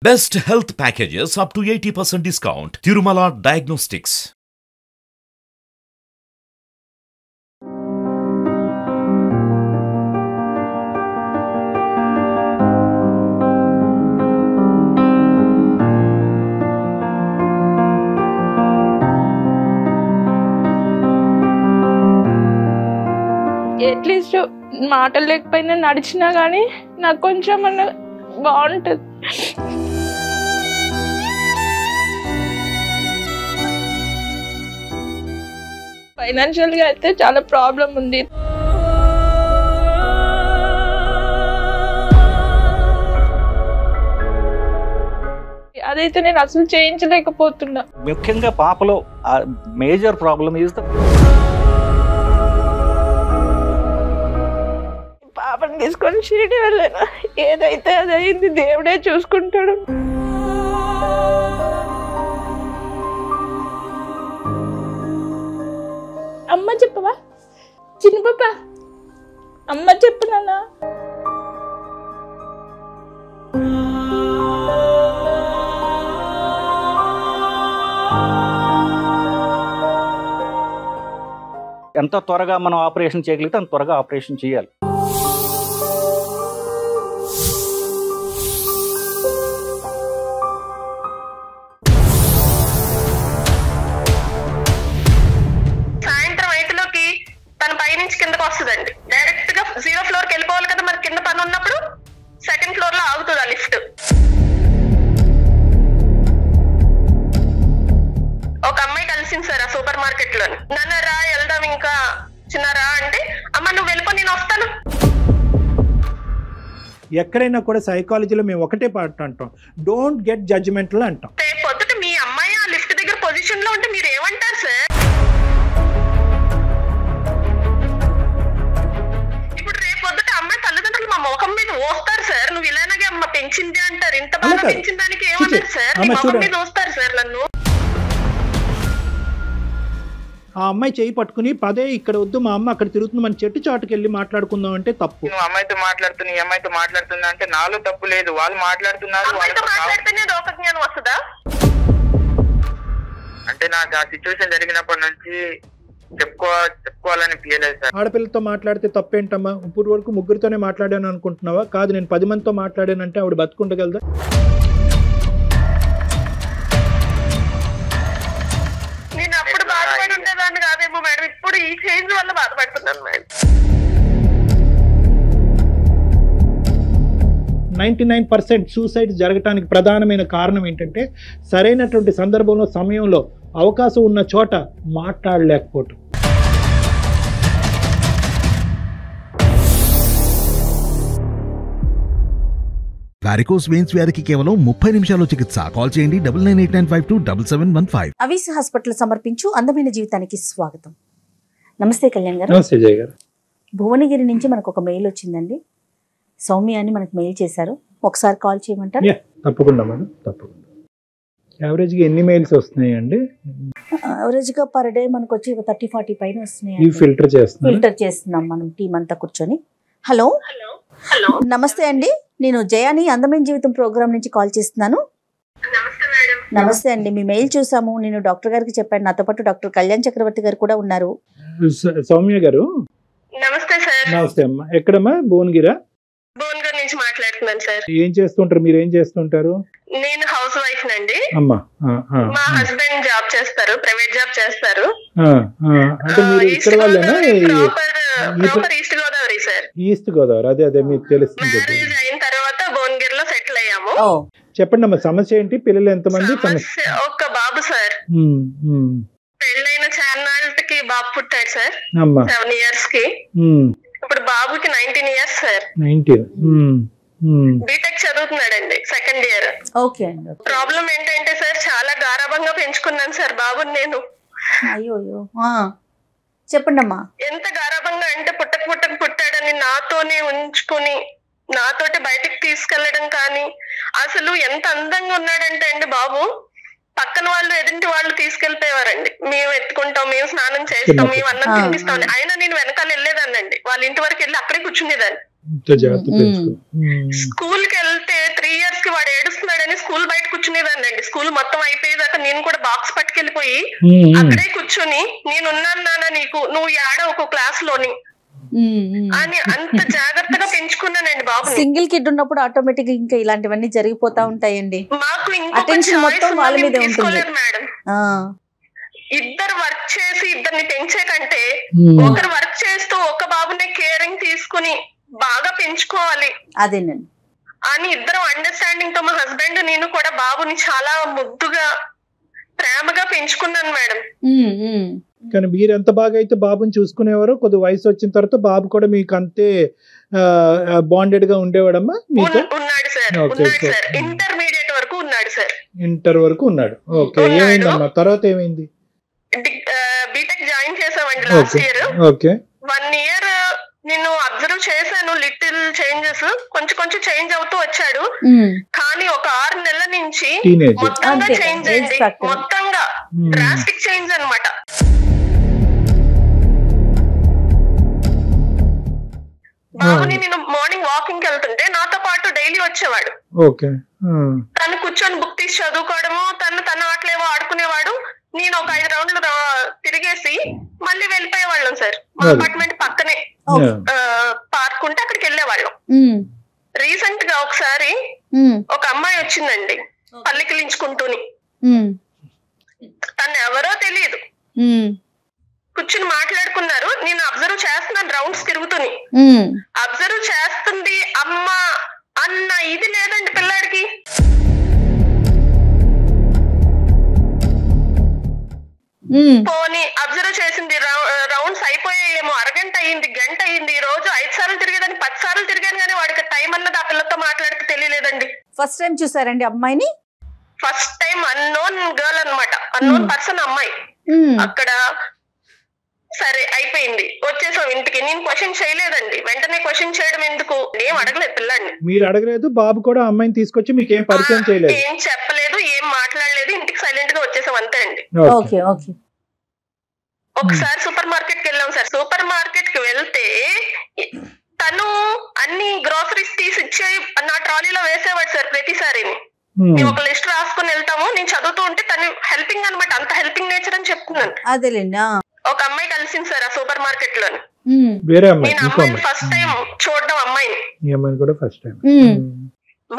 Best health packages up to 80% discount. Tirumala Diagnostics. At least మాటలు లేకపోయినా నడిచినా కానీ నాకు కొంచెం అన్న బాగుంటుంది. ఫైనాన్షియల్గా అయితే చాలా ప్రాబ్లం ఉంది. అదైతే నేను అసలు చేయించలేకపోతున్నా. ముఖ్యంగా పాపలో మేజర్ ప్రాబ్లం ఈజ్ పాపని తీసుకొని షిరిడి వెళ్ళాను. ఏదైతే అది అయింది, దేవుడే చూసుకుంటాడు. అమ్మ చెప్పవా చిన్న పాప, అమ్మ చెప్పు నాన్న. ఎంత త్వరగా మనం ఆపరేషన్ చేయగలిగితే అంత త్వరగా ఆపరేషన్ చేయాలి. సాయంత్రం 5లోకి తన పైనుంచి కిందకు వస్తుందండి. డైరెక్ట్ గా 0 ఫ్లోర్కి వెళ్ళిపోవాలి కదా, మరి కింద పని ఉన్నప్పుడు 2nd ఫ్లోర్ లో ఆగుతుంది ఆ లిఫ్ట్. ఒక అమ్మాయి కలిసింది సార్ ఆ సూపర్ మార్కెట్ లో. నన్న రా వెళ్దాం ఇంకా చిన్నరా అంటే, అమ్మ నువ్వు వెళ్ళిపో నేను వస్తాను. ఎక్కడైనా కూడా సైకాలజీలో మేము ఒకటే పాట అంటాం, డోంట్ గెట్ జడ్జిమెంటల్ అంటాం. పొద్దుట మీ అమ్మాయి ఆ లిఫ్ట్ దగ్గర పొజిషన్ లో ఉంటే మీరు ఏమంటారు సార్? ఇప్పుడు రేపు పొద్దుట అమ్మాయి తల్లిదండ్రులు మా ముఖం మీద వస్తారు సార్, నువ్వు ఇలాగే అమ్మ పెంచింది అంటారు. ఇంత బాగా పెంచిన దానికి ఏమన్నారు సార్? మీ ముఖం మీద వస్తారు సార్ నన్ను. ఆ అమ్మాయి చేయి పట్టుకుని పదే ఇక్కడ వద్దు మా అమ్మ అక్కడ తిరుగుతుంది, మన చెట్టు చాటుకు వెళ్ళి మాట్లాడుకుందాం అంటే తప్పు. నువ్వు అమ్మాయితో మాట్లాడుతున్నా ఈ అమ్మాయితో మాట్లాడుతున్నా అంటే నాలో తప్పు లేదు, వాళ్ళు మాట్లాడుతున్నారు. మాట్లాడితేనే లోక జ్ఞానం వస్తుందా? అంటే నాకు ఆ సిచ్యువేషన్ జరిగినప్పటి నుంచి చెప్పుకోవాలని ఫీలేదు సార్. ఆడపిల్లతో మాట్లాడితే తప్పేంటమ్మా? ఇప్పుడు వరకు ముగ్గురితోనే మాట్లాడాను అనుకుంటున్నావా? కాదు, నేను 10 మందితో మాట్లాడానంటే ఆవిడ బతుకుండగలదా? నేను అప్పుడు బాధపడి ఉండేదాన్ని కాదేమో మేడం, ఇప్పుడు ఈ చేంజ్ వల్ల బాధపడుతున్నాను మేడం. 99% సూసైడ్ జరగటానికి ప్రధానమైన కారణం ఏంటంటే సరైనటువంటి సందర్భంలో సమయంలో అవకాశం ఉన్న చోట మాట్లాడలేకపోవటం. వారికోస్ వెయిన్స్ వ్యాధికి కేవలం 30 నిమిషాల్లో చికిత్స. కాల్ చేయండి 9989527715. అవీస్ హాస్పిటల్ సమర్పించు అందమైన జీవితానికి స్వాగతం. నమస్తే కళ్యాణ్ గారు. నమస్తే జయ గారు. భువనగిరి నుంచి మనకు ఒక మెయిల్ వచ్చిందండి. సౌమ్య అని మనకు మెయిల్ చేశారు, ఒకసారి కాల్ చేయమంటారు? తప్పకుండా మేడం, తప్పకుండా. యావరేజ్గా ఎన్ని మెయిల్స్ వస్తున్నాయండి? యావరేజ్గా పర్ డే మనకు వచ్చి 30-40 పైన వస్తున్నాయి. ఫిల్టర్ చేస్తున్నాం మనం టీం అంతా కూర్చొని. హలో నమస్తే అండి, నేను జయాని అందమైన జీవితం ప్రోగ్రామ్ నుంచి కాల్ చేస్తున్నాను. నమస్తే అండి, మీ మెయిల్ చూసాము. నేను డాక్టర్ గారికి చెప్పాను, నాతో పాటు డాక్టర్ కళ్యాణ్ చక్రవర్తి గారు కూడా ఉన్నారు. సౌమ్య గారు నమస్తే సార్. నమస్తే అమ్మా. ఎక్కడమ్మా? భువనగిరా? భువనగిరి నుంచి మాట్లాడుతున్నాను సార్. ఏం చేస్తుంటారు మీరు? ఏం చేస్తుంటారు? నేను హౌస్ వైఫ్ నండి. అమ్మా, మా హస్బెండ్ జాబ్ చేస్తారు, ప్రైవేట్ జాబ్ చేస్తారు. అంటే మీరు ఇక్కడ వాళ్ళేనా? Proper east Godavari sir. East Godavari, అదే అదే మీకు తెలుస్తుంది. మ్యారేజ్ అయిన తర్వాత భువనగిరిలో సెటిల్ అయ్యాము. చెప్పండి అమ్మా, సమస్య ఏంటి? పిల్లలు ఎంతమంది? ఒక్క బాబు సార్. పెళ్ళైన చాన్నాళ్ళకి బాబు పుట్టాడు సార్, 7 years కి. ఇప్పుడు బాబుకి 19 years సార్. 19. బీటెక్ చదువుతున్నాడండి, 2nd year. ఓకే. ప్రాబ్లం ఏంటంటే సార్, చాలా గారాబంగా పెంచుకున్నాను సార్ బాబుని నేను. అయ్యో, చెప్పండి అమ్మా. ఎంత గారాబంగా అంటే పుట్టాడని నాతోనే ఉంచుకుని నాతోటి బయటికి తీసుకెళ్లడం కానీ, అసలు ఎంత అందంగా ఉన్నాడంటే అండి బాబు, పక్కన వాళ్ళు ఎదుటి వాళ్ళు తీసుకెళ్లిపోయేవారండి. మేము ఎత్తుకుంటాం, మేము స్నానం చేస్తాం, మేము అన్నం తినిపిస్తాం. అయినా నేను వెనకాల వెళ్ళేదాన్నండి, వాళ్ళ ఇంటి వరకు వెళ్ళి అక్కడే కూర్చునేదాన్ని. స్కూల్ కి వెళ్తే 3 years కి వాడు ఏడుస్తున్నాడని స్కూల్ బయట కూర్చునేదాన్ని అండి. స్కూల్ మొత్తం అయిపోయేదాకా నేను కూడా బాక్స్ పట్టుకెళ్ళిపోయి అక్కడే కూర్చొని నేనున్నాను నాన్న నీకు, నువ్వు ఏడవకు క్లాస్ లోని అని అంత జాగ్రత్తగా పెంచుకున్నానండి బాబు. సింగిల్ కిడ్ ఉన్నప్పుడు ఆటోమేటిక్ ఇంకా ఇలాంటివన్నీ జరిగిపోతా ఉంటాయండి. మాకు అటెన్షన్ మొత్తం వాళ్ళ మీదే ఉంటుంది మేడం. ఇద్దరు వర్క్ చేసి ఇద్దరిని పెంచే కంటే ఒకరు వర్క్ చేస్తూ ఒక బాబుని కేరింగ్ తీసుకుని బాగా పెంచుకోవాలి అదేనండి అని ఇద్దరు అండర్స్టాండింగ్ తో మా హస్బెండ్ నేను కూడా బాబుని చాలా ముద్దుగా ప్రేమగా పెంచుకున్నాను మేడం. కానీ మీరు ఎంత బాగా అయితే బాబుని చూసుకునేవారో కొద్ది వయసు వచ్చిన తర్వాత బాబు కూడా మీకు అంతే బాండెడ్ గా ఉండేవాడమ్మా? ఉన్నాడు సార్, ఉన్నాడు సార్. ఇంటర్మీడియట్ వరకు ఉన్నాడు సార్. ఇంటర్ వరకు ఉన్నాడు. ఓకే, ఏమైందమ్మా తర్వాత ఏమైంది? బీటెక్ జాయిన్ చేసామండి లాస్ట్ ఇయర్. ఓకే, 1 year నేను అబ్జర్వ్ చేశాను. లిటిల్ చేంజెస్ కొంచెం కొంచెం చేంజ్ అవుతూ వచ్చాడు. కానీ ఒక 6 నెలల నుంచి మొత్తంగా చేంజ్ అయింది. మొత్తంగా డ్రాస్టిక్ చేంజ్ అన్నమాట. బాబుని నేను మార్నింగ్ వాకింగ్ వెళ్తుంటే నాతో పాటు డైలీ వచ్చేవాడు. తను కూర్చొని బుక్ తీసి చదువుకోవడము, తన ఆటలేవో ఆడుకునేవాడు. నేను ఒక 5 రౌండ్లు తిరిగేసి మళ్ళీ వెళ్ళిపోయేవాళ్ళం సార్. మా అపార్ట్మెంట్ పక్కనే పార్క్ ఉంటే అక్కడికి వెళ్ళేవాళ్ళం. రీసెంట్ గా ఒకసారి ఒక అమ్మాయి వచ్చిందండి పల్లికిలించుకుంటూని. తను ఎవరో తెలియదు, కూర్చుని మాట్లాడుకున్నారు. నేను అబ్జర్వ్ చేస్తున్నాను రౌండ్స్ తిరుగుతుని. అబ్జర్వ్ చేస్తుంది అమ్మ అన్న ఇది లేదండి పిల్లాడికి. పోనీ అబ్జర్వ్ చేసింది, రౌండ్స్ అయిపోయాయేమో, అరగంట అయ్యింది, గంట అయ్యింది. ఈ రోజు 5 సార్లు తిరిగేదాన్ని, 10 సార్లు తిరిగాను కానీ వాడికి టైం అన్నది ఆ పిల్లతో మాట్లాడితే తెలియలేదండి. ఫస్ట్ టైం చూసారండి అమ్మాయిని? ఫస్ట్ టైం అన్నోన్ గర్ల్ అన్నమాట, అన్నోన్ పర్సన్ అమ్మాయి. అక్కడ సరే అయిపోయింది, వచ్చేసాం ఇంటికి. నేను క్వశ్చన్ చేయలేదండి, వెంటనే క్వశ్చన్ చేయడం ఎందుకు, ఏం అడగలేదు పిల్లాడిని. మీరు అడగలేదు, బాబు కూడా అమ్మాయిని తీసుకొచ్చి మీకు ఏం పరిచయం చేయలేదు, ఏం చెప్పలేదు, ఏం మాట్లాడలేదు. ఇంటికి సైలెంట్ గా వచ్చేసాం అంతే అండి. Okay okay. ఒకసారి సూపర్ మార్కెట్ కి వెళ్ళాం సార్. సూపర్ మార్కెట్ కి వెళ్తే తను అన్ని గ్రోసరీస్ తీసి ఇచ్చే నా ట్రాలీలో వేసేవాడు సార్ ప్రతిసారి. మేము ఒక లిస్ట్ రాసుకుని వెళ్తాము, నేను చదువుతూ ఉంటే తను హెల్పింగ్ అనమాట. అంత హెల్పింగ్ నేచర్ అని చెప్తున్నాను. అదేలేండి. ఒక అమ్మాయి కలిసింది సార్ ఆ సూపర్ మార్కెట్ లోని. నేను అమ్మాయిని ఫస్ట్ టైం చూడడం, అమ్మాయిని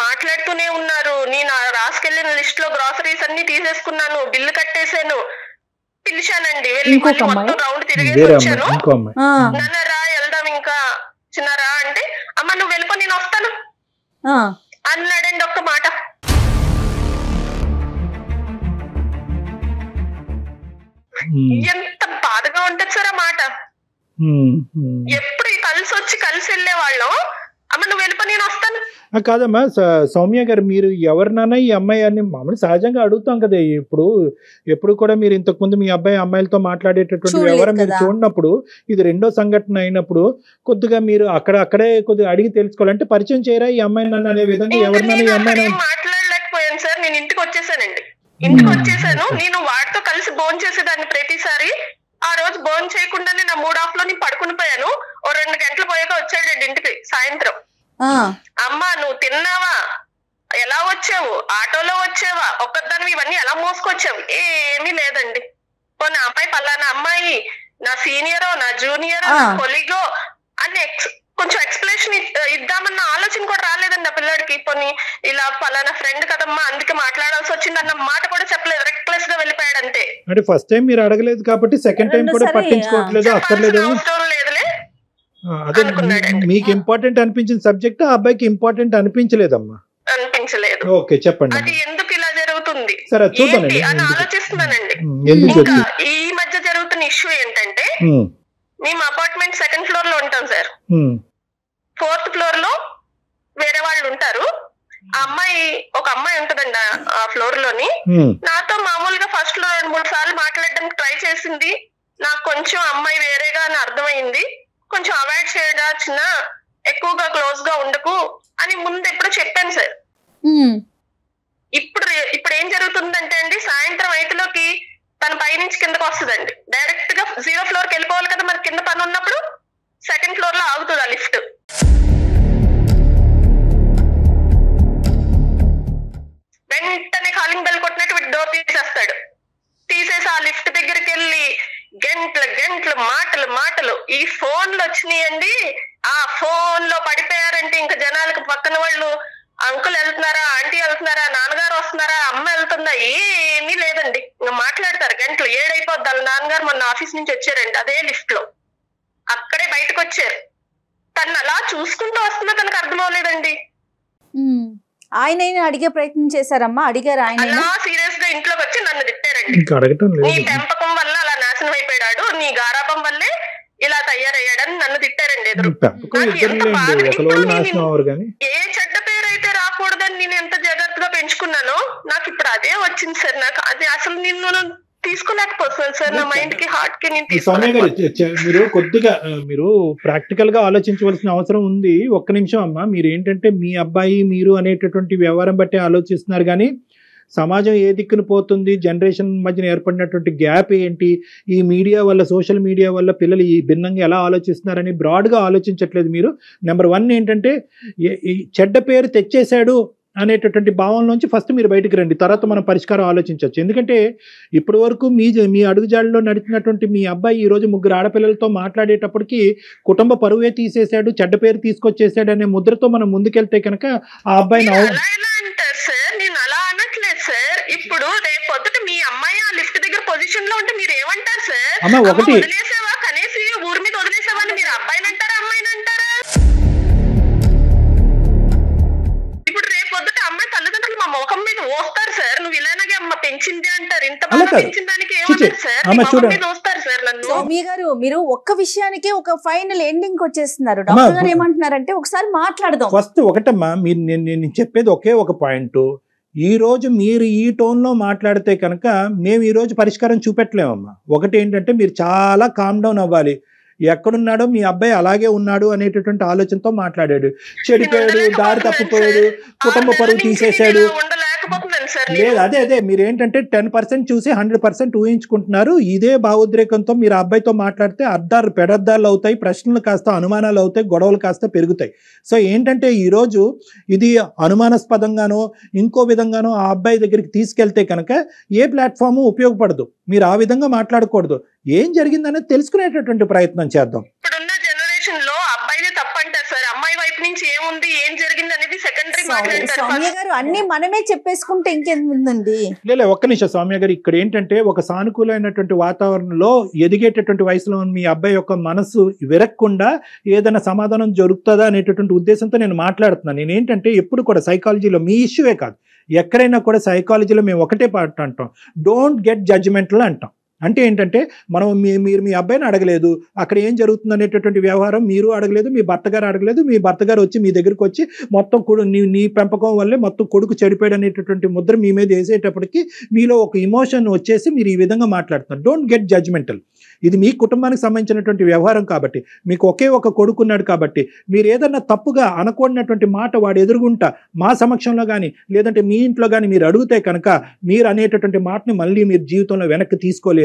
మాట్లాడుతూనే ఉన్నారు. నేను రాసుకెళ్లిన లిస్ట్ లో గ్రోసరీస్ అన్ని తీసేసుకున్నాను, బిల్లు కట్టేశాను. పిలిచానండి, వెళ్ళి మొత్తం రౌండ్ తిరిగేసి వచ్చాను. నన్ను రా వెళ్దాం ఇంకా చిన్నరా అంటే, అమ్మ నువ్వు వెళ్ళిపో నేను వస్తాను అన్నాడండి ఒక్క మాట. ఎంత బాధగా ఉంటది సార్ ఆ మాట. ఎప్పుడు కలిసి వచ్చి కలిసి వెళ్ళే వాళ్ళం, అమ్మ నువ్వు వెళ్ళిపో నేను వస్తాను. కాదమ్మా సౌమ్య గారు, మీరు ఎవరినైనా ఈ అమ్మాయి అని మామూలు సహజంగా అడుగుతాం కదా. ఎప్పుడు కూడా మీరు ఇంతకు ముందు మీ అబ్బాయి అమ్మాయిలతో మాట్లాడేటటువంటి వ్యవహారం మీరు చూడనప్పుడు, ఇది 2వ సంఘటన అయినప్పుడు కొద్దిగా మీరు అక్కడే కొద్దిగా అడిగి తెలుసుకోవాలంటే పరిచయం చేయరా ఈ అమ్మాయి నన్ను అనే విధంగా ఎవరినైనా ఈ అమ్మాయి మాట్లాడలేకపోయాను సార్. నేను ఇంటికి వచ్చేసానండి. ఇంటికి వచ్చేసాను. నేను వాడితో కలిసి భోజనం చేసేదాన్ని ప్రతిసారి. ఆ రోజు భోజనం చేయకుండానే నా మూడ్ ఆఫ్ లో నేను పడుకుని పోయాను. ఓ 2 గంటలు పోయాక వచ్చాడండి ఇంటికి సాయంత్రం. అమ్మా నువ్వు తిన్నావా, ఎలా వచ్చావు, ఆటోలో వచ్చావా, ఒక్కదాన్ని ఇవన్నీ ఎలా మోసుకొచ్చావు? ఏమీ లేదండి. పోనీ అమ్మాయి పలానా అమ్మాయి నా సీనియరో నా జూనియరో నా కొలీగో అని కొంచెం ఎక్స్ప్లెనేషన్ ఇద్దామన్న ఆలోచన కూడా రాలేదండి ఆ పిల్లాడికి. పోనీ ఇలా పలానా ఫ్రెండ్ కదమ్మా అందుకే మాట్లాడాల్సి వచ్చింది అన్న మాట కూడా చెప్పలేదు. రెక్లెస్ గా వెళ్ళిపోయాడు అంతే. అంటే ఫస్ట్ టైం మీరు అడగలేదు కాబట్టి సెకండ్ టైం కూడా పట్టించుకోవట్లేదు, అక్కర్లేదు. అదే మీకు ఇంపార్టెంట్ అనిపించిన సబ్జెక్ట్ ఆ అబ్బాయికి ఇంపార్టెంట్ అనిపించలేదమ్మా? అనిపించలేదు. ఓకే చెప్పండి. అది ఎందుకు ఇలా జరుగుతుంది సరే చూద్దాం అని ఆలోచిస్తున్నానండి. ఈ మధ్య జరుగుతున్న ఇష్యూ ఏంటంటే, మేము అపార్ట్మెంట్ 2nd floor లో ఉంటాం సార్. 4th floor లో వేరే వాళ్ళు ఉంటారు. ఆ అమ్మాయి ఒక అమ్మాయి ఉంటదండి ఆ ఫ్లోర్ లోని. నాతో మామూలుగా ఫస్ట్ లో 2-3 సార్లు మాట్లాడడానికి ట్రై చేసింది. నాకు కొంచెం అమ్మాయి వేరేగా అని అర్థమైంది. కొంచెం అవాయిడ్ చేయడా, చిన్న ఎక్కువగా క్లోజ్ గా ఉండకు అని ముందు ఎప్పుడో చెప్పాను సార్. ఇప్పుడు ఏం జరుగుతుందంటే అండి, సాయంత్రం 5లోకి తన పైనుంచి కిందకు వస్తుందండి. డైరెక్ట్ గా 0 floor కి వెళ్ళిపోవాలి కదా, మరి కింద పని ఉన్నప్పుడు 2nd floor లో ఆగుతుంది ఆ లిఫ్ట్. డోర్ తీసేసి ఆ లిఫ్ట్ దగ్గరికి వెళ్ళి గంటలు మాటలు ఈ ఫోన్లు వచ్చినాయండి. ఆ ఫోన్ లో పడిపోయారంటే ఇంకా జనాలకు పక్కన వాళ్ళు అంకుల్ వెళ్తున్నారా, ఆంటీ వెళ్తున్నారా, నాన్నగారు వస్తున్నారా, అమ్మ వెళ్తుందా, ఏమీ లేదండి. ఇంకా మాట్లాడతారు గంటలు. 7 అయిపోద్ది. వాళ్ళ నాన్నగారు మొన్న ఆఫీస్ నుంచి వచ్చారండి, అదే లిఫ్ట్ లో అక్కడే బయటకు వచ్చారు. తను అలా చూసుకుంటూ వస్తున్నా తనకు అర్థం అవ్వలేదండి. ఆయన అడిగే ప్రయత్నం చేశారమ్మా? అడిగారు ఆయన? అలా సీరియస్ గా ఇంట్లోకి వచ్చి నన్ను తిట్టారండి. నీ పెంపకం వల్ల అలా నాశనం అయిపోయాడు, నీ గారాబం వల్లే ఇలా తయారయ్యాడని నన్ను తిట్టారండి ఎదురు. ఏ చెడ్డ పేరు అయితే రాకూడదని నేను ఎంత జాగ్రత్తగా పెంచుకున్నానో నాకు ఇప్పుడు అదే వచ్చింది సార్. నాకు అది అసలు నిన్ను తీసుకోలేకపోతున్నాను సార్, నా మైండ్ కి హార్ట్ కి నేను సౌమ్య గారు మీరు కొద్దిగా మీరు ప్రాక్టికల్ గా ఆలోచించవలసిన అవసరం ఉంది. ఒక్క నిమిషం అమ్మా. మీరు ఏంటంటే మీ అబ్బాయి మీరు అనేటటువంటి వ్యవహారం బట్టి ఆలోచిస్తున్నారు, కానీ సమాజం ఏ దిక్కును పోతుంది, జనరేషన్ మధ్యన ఏర్పడినటువంటి గ్యాప్ ఏంటి, ఈ మీడియా వల్ల సోషల్ మీడియా వల్ల పిల్లలు ఈ భిన్నంగా ఎలా ఆలోచిస్తున్నారని బ్రాడ్గా ఆలోచించట్లేదు మీరు. నెంబర్ 1 ఏంటంటే చెడ్డ పేరు తెచ్చేశాడు అనేటటువంటి భావంలోంచి ఫస్ట్ మీరు బయటకు రండి, తర్వాత మనం పరిష్కారం ఆలోచించవచ్చు. ఎందుకంటే ఇప్పటి వరకు మీ అడుగుజాడలో నడిచినటువంటి మీ అబ్బాయి ఈరోజు 3 ఆడపిల్లలతో మాట్లాడేటప్పటికి కుటుంబ పరువే తీసేశాడు, చెడ్డ పేరు తీసుకొచ్చేసాడు అనే ముద్రతో మనం ముందుకెళ్తే కనుక ఆ అబ్బాయిని ఇప్పుడు రేపు పొద్దుట మీ అమ్మాయి ఆ లిఫ్ట్ దగ్గర పొజిషన్ లో ఉంటే మీరు ఏమంటారు సార్? అమ్మ ఒకటి వదిలేసావా, కనీసం ఊరి మీద వదిలేసావా అని మీరు అబ్బాయిని అంటారా అమ్మాయిని అంటారా? ఇప్పుడు రేపు పొద్దుట అమ్మాయి తల్లిదండ్రులు మా ముఖం మీద వస్తారు సార్, నువ్వు ఇలాగే అమ్మ పెంచింది అంటారు. ఇంత బాగా పెంచిన దానికి ఏమంటారు సార్? ముఖం మీద వస్తారు సార్ నన్ను. సౌమ్య గారు మీరు ఒక్క విషయానికి ఒక ఫైనల్ ఎండింగ్ వచ్చేస్తున్నారు. డాక్టర్ గారు ఏమంటున్నారంటే ఒకసారి మాట్లాడదాం. ఫస్ట్ ఒకటమ్మా, మీరు నేను చెప్పేది ఒకే ఒక పాయింట్. ఈరోజు మీరు ఈ టోన్లో మాట్లాడితే కనుక మేము ఈరోజు పరిష్కారం చూపెట్టలేమమ్మా. ఒకటి ఏంటంటే మీరు చాలా కామ్ డౌన్ అవ్వాలి. ఎక్కడున్నాడో మీ అబ్బాయి అలాగే ఉన్నాడు అనేటటువంటి ఆలోచనతో మాట్లాడాడు. చెడిపోయాడు, దారి తప్పిపోయాడు, కుటుంబ పరువు తీసేశాడు. లేదు అదే మీరు ఏంటంటే 10% చూసి 100% ఊహించుకుంటున్నారు. ఇదే భావోద్రేకంతో మీరు అబ్బాయితో మాట్లాడితే అర్థాలు పెడర్థాలు అవుతాయి, ప్రశ్నలు కాస్త అనుమానాలు అవుతాయి, గొడవలు కాస్త పెరుగుతాయి. సో ఏంటంటే ఈరోజు ఇది అనుమానాస్పదంగానో ఇంకో విధంగానో ఆ అబ్బాయి దగ్గరికి తీసుకెళ్తే కనుక ఏ ప్లాట్ఫాము ఉపయోగపడదు. మీరు ఆ విధంగా మాట్లాడకూడదు. ఏం జరిగిందనేది తెలుసుకునేటటువంటి ప్రయత్నం చేద్దాం. ఇప్పుడున్న జనరేషన్ లో అబ్బాయిదే తప్పంటారు సార్, అమ్మాయి వైపు నుంచి ఏముంది ఏం జరిగింది అనేది సెకండరీ మాట్లాడతారు. సౌమ్య గారు అన్ని మనమే చెప్పేసుకుంటే ఇంకేముందండి? లేదు ఒక్క నిమిషం సౌమ్య గారు. ఇక్కడ ఏంటంటే ఒక సానుకూలమైనటువంటి వాతావరణంలో ఎదిగేటటువంటి వయసులో మీ అబ్బాయి యొక్క మనసు విరక్కుండా ఏదైనా సమాధానం జరుగుతుందా అనేటటువంటి ఉద్దేశంతో నేను మాట్లాడుతున్నాను. నేను ఏంటంటే ఎప్పుడు కూడా సైకాలజీలో మీ ఇష్యూవే కాదు, ఎక్కడైనా కూడా సైకాలజీలో మేము ఒకటే పాట అంటాం, డోంట్ గెట్ జడ్జిమెంటల్ అంటాం. అంటే ఏంటంటే మనం మీరు మీ అబ్బాయిని అడగలేదు, అక్కడ ఏం జరుగుతుంది అనేటటువంటి వ్యవహారం మీరు అడగలేదు, మీ భర్త గారు అడగలేదు. మీ భర్త గారు వచ్చి మీ దగ్గరికి వచ్చి మొత్తం నీ పెంపకం వల్లే మొత్తం కొడుకు చెడిపోయాడు అనేటటువంటి ముద్ర మీ మీద వేసేటప్పటికి మీలో ఒక ఇమోషన్ వచ్చేసి మీరు ఈ విధంగా మాట్లాడుతున్నారు. Don't get judgemental. ఇది మీ కుటుంబానికి సంబంధించినటువంటి వ్యవహారం కాబట్టి, మీకు ఒకే ఒక కొడుకున్నాడు కాబట్టి మీరు ఏదన్నా తప్పుగా అనకూడనటువంటి మాట వాడు ఎదురుగుంటా మా సమక్షంలో కానీ లేదంటే మీ ఇంట్లో కానీ మీరు అడిగితే కనుక మీరు అనేటటువంటి మాటని మళ్ళీ మీరు జీవితంలో వెనక్కి తీసుకోలేరు.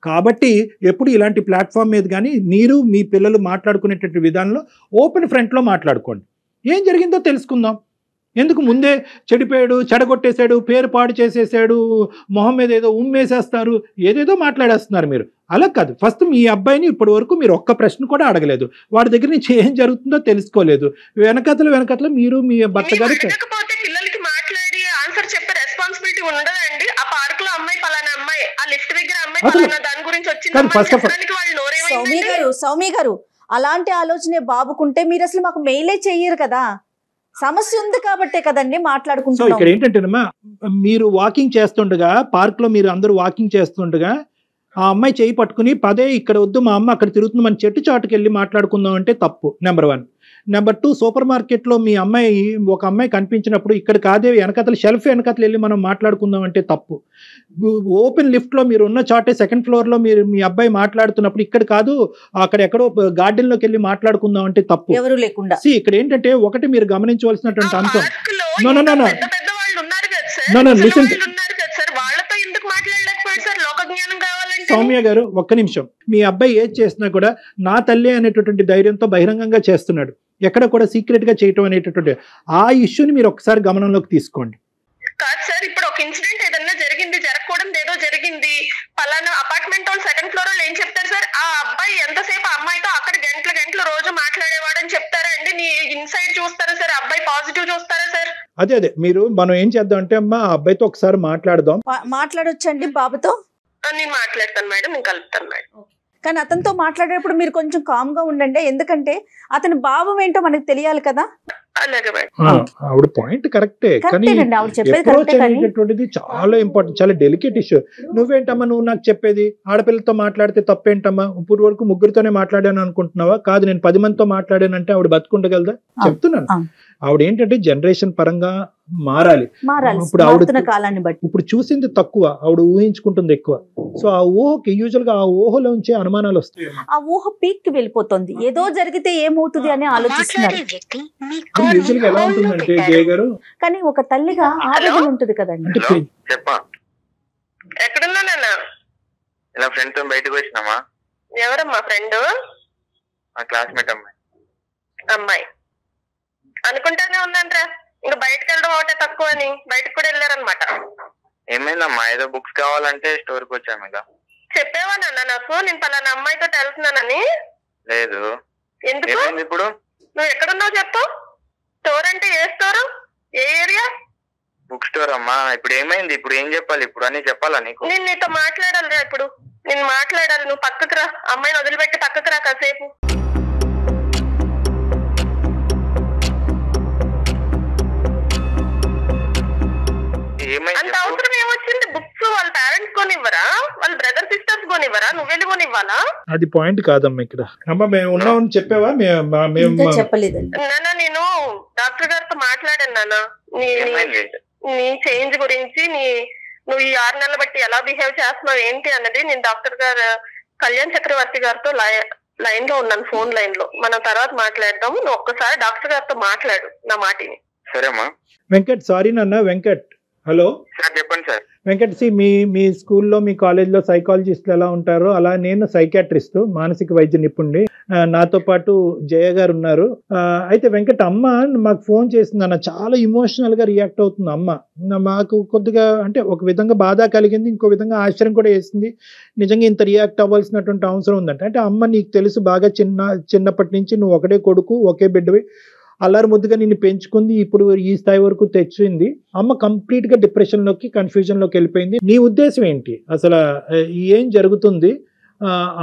కాబట్టి ఎప్పుడు ఇలాంటి ప్లాట్ఫామ్ మీద కానీ మీరు మీ పిల్లలు మాట్లాడుకునేటటువంటి విధానంలో ఓపెన్ ఫ్రంట్లో మాట్లాడుకోండి. ఏం జరిగిందో తెలుసుకుందాం. ఎందుకు ముందే చెడిపోయాడు, చెడగొట్టేశాడు, పేరు పాడు చేసేసాడు, మొహం మీద ఏదో ఉమ్మేసేస్తారు, ఏదేదో మాట్లాడేస్తున్నారు మీరు. అలా కాదు. ఫస్ట్ మీ అబ్బాయిని ఇప్పటి వరకు మీరు ఒక్క ప్రశ్న కూడా అడగలేదు, వాడి దగ్గర నుంచి ఏం జరుగుతుందో తెలుసుకోలేదు. వెనకతలు మీరు మీ భర్త గారు పిల్లలకి మాట్లాడి ఆన్సర్ చెప్పే రెస్పాన్సిబిలిటీ ఉండదండి. ఆ పార్క్ లో అమ్మాయి పలానా అమ్మాయి, ఆ లిఫ్ట్ దగ్గర అమ్మాయి పలానా దాని గురించి వచ్చింది. సౌమ్య గారు అలాంటి ఆలోచనే బాబుకుంటే మీరు అసలు మాకు మెయిలే చెయ్యరు కదా. సమస్య ఉంది కాబట్టే కదండి మాట్లాడుకుంటున్నాం. సో ఇక్కడ ఏంటంటేనమ్మా, మీరు వాకింగ్ చేస్తుండగా పార్క్ లో మీరు అందరూ వాకింగ్ చేస్తుండగా ఆ అమ్మాయి చేయి పట్టుకుని పదే ఇక్కడ వద్దు మా అమ్మ అక్కడ తిరుగుతుంది మన చెట్టు చాటుకు వెళ్ళి మాట్లాడుకుందాం అంటే తప్పు. నెంబర్ 1. నెంబర్ 2, సూపర్ మార్కెట్లో మీ అమ్మాయి ఒక అమ్మాయి కనిపించినప్పుడు ఇక్కడ కాదే వెనకతలు షెల్ఫ్ వెనకతలు వెళ్ళి మనం మాట్లాడుకుందాం అంటే తప్పు. ఓపెన్ లిఫ్ట్లో మీరు ఉన్న చాటే 2nd ఫ్లోర్లో మీరు మీ అబ్బాయి మాట్లాడుతున్నప్పుడు ఇక్కడ కాదు అక్కడ ఎక్కడో గార్డెన్లోకి వెళ్ళి మాట్లాడుకుందాం అంటే తప్పు. ఎవరు లేకుండా. ఇక్కడ ఏంటంటే ఒకటి మీరు గమనించవలసినటువంటి అంశం, సౌమ్య గారు ఒక్క నిమిషం. మీ అబ్బాయి ఏది చేసినా కూడా నా తల్లి అనేటటువంటి ధైర్యంతో బహిరంగంగా చేస్తున్నాడు, ఎక్కడ కూడా సీక్రెట్ గా చేయటం అనేటటువంటి ఆ ఇష్యూని మీరు ఒకసారి గమనంలోకి తీసుకోండి. కాదు సార్, ఇప్పుడు ఒక ఇన్సిడెంట్ ఏదన్నా జరిగింది, జరగకూడదు ఏదో జరిగింది, పలానా అపార్ట్మెంట్ వాళ్ళు సెకండ్ ఫ్లోర్ వాళ్ళు ఏం చెప్తారు సార్? ఆ అబ్బాయి ఎంతసేపు అమ్మాయితో అక్కడ గంటలు రోజు మాట్లాడేవాడని చెప్తారా అండి? నీ ఇన్సైడ్ చూస్తారా సార్? అబ్బాయి పాజిటివ్ చూస్తారా సార్? అదే మనం ఏం చేద్దాం అంటే అమ్మా, ఆ అబ్బాయితో ఒకసారి మాట్లాడదాం. మాట్లాడొచ్చండి బాబుతో? నేను మాట్లాడతాను మేడం, నేను కలుపుతాను మేడం. కానీ అతనితో మాట్లాడేటప్పుడు మీరు కొంచెం కామ్ గా ఉండండి, ఎందుకంటే అతని భావం ఏంటో మనకు తెలియాలి కదా. అలాగే మేడం. ఆవిడ పాయింట్ కరెక్టే, కానీ అప్రోచ్ అనేటటువంటిది చాలా ఇంపార్టెంట్, చాలా డెలికేట్ ఇష్యూ. నువ్వేంటమ్మా నువ్వు నాకు చెప్పేది? ఆడపిల్లతో మాట్లాడితే తప్పేంటమ్మా? ఇప్పుడు వరకు ముగ్గురితోనే మాట్లాడాను అనుకుంటున్నావా? కాదు, నేను 10 మందితో మాట్లాడానంటే ఆవిడ బతుకుండగలదా? చెప్తున్నాను. ఆవిడ ఏంటంటే జనరేషన్ పరంగా మారాలి. ఇప్పుడు ఆవిడ కాలాన్ని బట్టి ఇప్పుడు చూసింది తక్కువ, ఆవిడ ఊహించుకుంటుంది ఎక్కువ. సో ఆ ఊహకి యూజువల్ గా ఆ ఊహలోంచి అనుమానాలు వస్తాయి. ఆ ఊహ పీక్ కి వెళ్ళిపోతుంది, ఏదో జరిగితే ఏమవుతుంది అని ఆలోచిస్తున్నారు. యూజువల్ గా ఎలా ఉంటుందంటే జయ గారు, కానీ ఒక తల్లిగా ఆవేదన ఉంటుంది కదండి. ఎక్కడున్నా ఇలా ఫ్రెండ్ తో బయటకు వచ్చినామా? ఎవరమ్మా ఫ్రెండ్? క్లాస్మేట్ అమ్మాయి అనుకుంటానే ఉందంట్రా. ఇంకా బయటకు వెళ్ళడం ఒకటే తక్కువ అని బయటకు కూడా వెళ్ళారనమాట. ఏమైందమ్మా? ఏదో బుక్స్ కావాలంటే స్టోర్కి వచ్చాము. ఇక చెప్పేవా నాన్న నాకు నేను పలానా అమ్మాయితో వెళ్తున్నానని? లేదు. ఎందుకు? ఇప్పుడు నువ్వు ఎక్కడున్నావు చెప్పు. స్టోర్ అంటే ఏ స్టోర్, ఏ ఏరియా? బుక్ స్టోర్ అమ్మా. ఇప్పుడు ఏమైంది? ఇప్పుడు ఏం చెప్పాలి? ఇప్పుడు అన్ని చెప్పాలా నీకు? నేను నీతో మాట్లాడాలిరా. ఇప్పుడు నేను మాట్లాడాలి, నువ్వు పక్కకు రా. అమ్మాయిని వదిలిపెట్టి పక్కకు రా కాసేపు. అంత అవసరం ఏమొచ్చింది? బుక్స్ వాళ్ళ పేరెంట్స్ కొనివ్వరా? వాళ్ళ బ్రదర్ సిస్టర్స్ కొనివ్వరా? నువ్వు వెళ్ళి కొనివ్వాలా? అది పాయింట్ కాదమ్మా ఇక్కడ. అమ్మా మేము ఉన్నామని చెప్పావా? చెప్పలేదండి నాన్న. నేను డాక్టర్ గారితో మాట్లాడాను నాన్న. నీ చేంజ్ గురించి, నువ్వు ఈ 6 నెలలు బట్టి ఎలా బిహేవ్ చేస్తున్నావు ఏంటి అన్నది నేను డాక్టర్ గారు కళ్యాణ్ చక్రవర్తి గారితో లైన్ లో ఉన్నాను, ఫోన్ లైన్ లో. మనం తర్వాత మాట్లాడదాము. నువ్వు ఒక్కసారి డాక్టర్ గారితో మాట్లాడు నా మాటిని. సరేమ్మా. వెంకట్, సారీ నాన్న. వెంకట్, హలో. చెప్పండి సార్. వెంకట్, మీ స్కూల్లో మీ కాలేజ్లో సైకాలజిస్టులు ఎలా ఉంటారో అలా నేను సైకాట్రిస్ట్, మానసిక వైద్య నిపుణుడి. నాతో పాటు జయ గారు ఉన్నారు. అయితే వెంకట్, అమ్మ మాకు ఫోన్ చేసింది అన్న, చాలా ఇమోషనల్ గా రియాక్ట్ అవుతుంది అమ్మ. మాకు కొద్దిగా అంటే ఒక విధంగా బాధ కలిగింది, ఇంకో విధంగా ఆశ్చర్యం కూడా వేసింది. నిజంగా ఇంత రియాక్ట్ అవ్వాల్సినటువంటి అవసరం ఉందంటే, అంటే అమ్మ నీకు తెలుసు బాగా చిన్నప్పటి నుంచి నువ్వు ఒకటే కొడుకు, ఒకే బిడ్డవి, అల్లరి ముద్దుగా నిన్ను పెంచుకుంది, ఇప్పుడు ఈ స్థాయి వరకు తెచ్చింది. అమ్మ కంప్లీట్ గా డిప్రెషన్ లోకి, కన్ఫ్యూజన్ లోకి వెళ్ళిపోయింది. నీ ఉద్దేశం ఏంటి అసలు? ఏం జరుగుతుంది?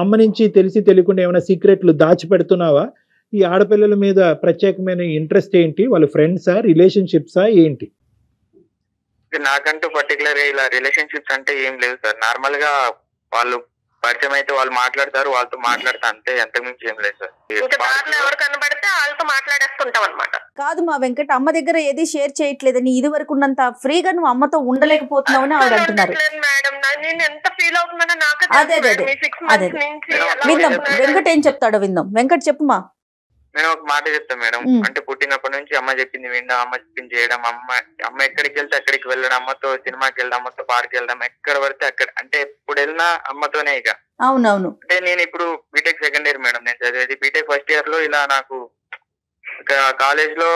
అమ్మ నుంచి తెలిసి తెలియకుండా ఏమైనా సీక్రెట్లు దాచిపెడుతున్నావా? ఈ ఆడపిల్లల మీద ప్రత్యేకమైన ఇంట్రెస్ట్ ఏంటి? వాళ్ళ ఫ్రెండ్సా, రిలేషన్షిప్సా ఏంటి? నాకంటూ పర్టికులర్ ఇలా రిలేషన్షిప్స్ అంటే ఏం లేవు సార్. నార్మల్ గా వాళ్ళు పరిచయం అయితే వాళ్ళు మాట్లాడతారు, వాళ్ళతో మాట్లాడతా అంతే, ఎంతకుమించి ఏం లేదు సార్. ఎవరు కనబడితే వాళ్ళతో మాట్లాడేస్తుంటాం అనమాట. కాదు మా వెంకట్, అమ్మ దగ్గర ఏది షేర్ చేయట్లేదని, ఇది వరకు ఉన్నంత ఫ్రీగా నువ్వు అమ్మతో ఉండలేకపోతున్నావు అని ఆవిడ అంటున్నారు. మేడం నేను ఎంత ఫీల్ అవుతున్నానో నాకు అదే విందాం. వెంకట్ ఏం చెప్తాడో విందాం. వెంకట్ చెప్పుమా. నేను ఒక మాట చెప్తాను మేడం. అంటే పుట్టినప్పటి నుంచి అమ్మ చెప్పింది వినడం, అమ్మ చెప్పింది చేయడం, అమ్మ ఎక్కడికి వెళ్తే అక్కడికి వెళ్ళడం, అమ్మతో సినిమాకి వెళ్దాం, అమ్మతో పార్క్ వెళ్దాం, ఎక్కడ పడితే అక్కడ, అంటే ఇప్పుడు వెళ్ళినా అమ్మతోనే. ఇక అవునవును. అంటే నేను ఇప్పుడు బీటెక్ సెకండ్ ఇయర్ మేడం, నేను చదివేది బీటెక్ ఫస్ట్ ఇయర్ లో. ఇలా నాకు కాలేజ్ లో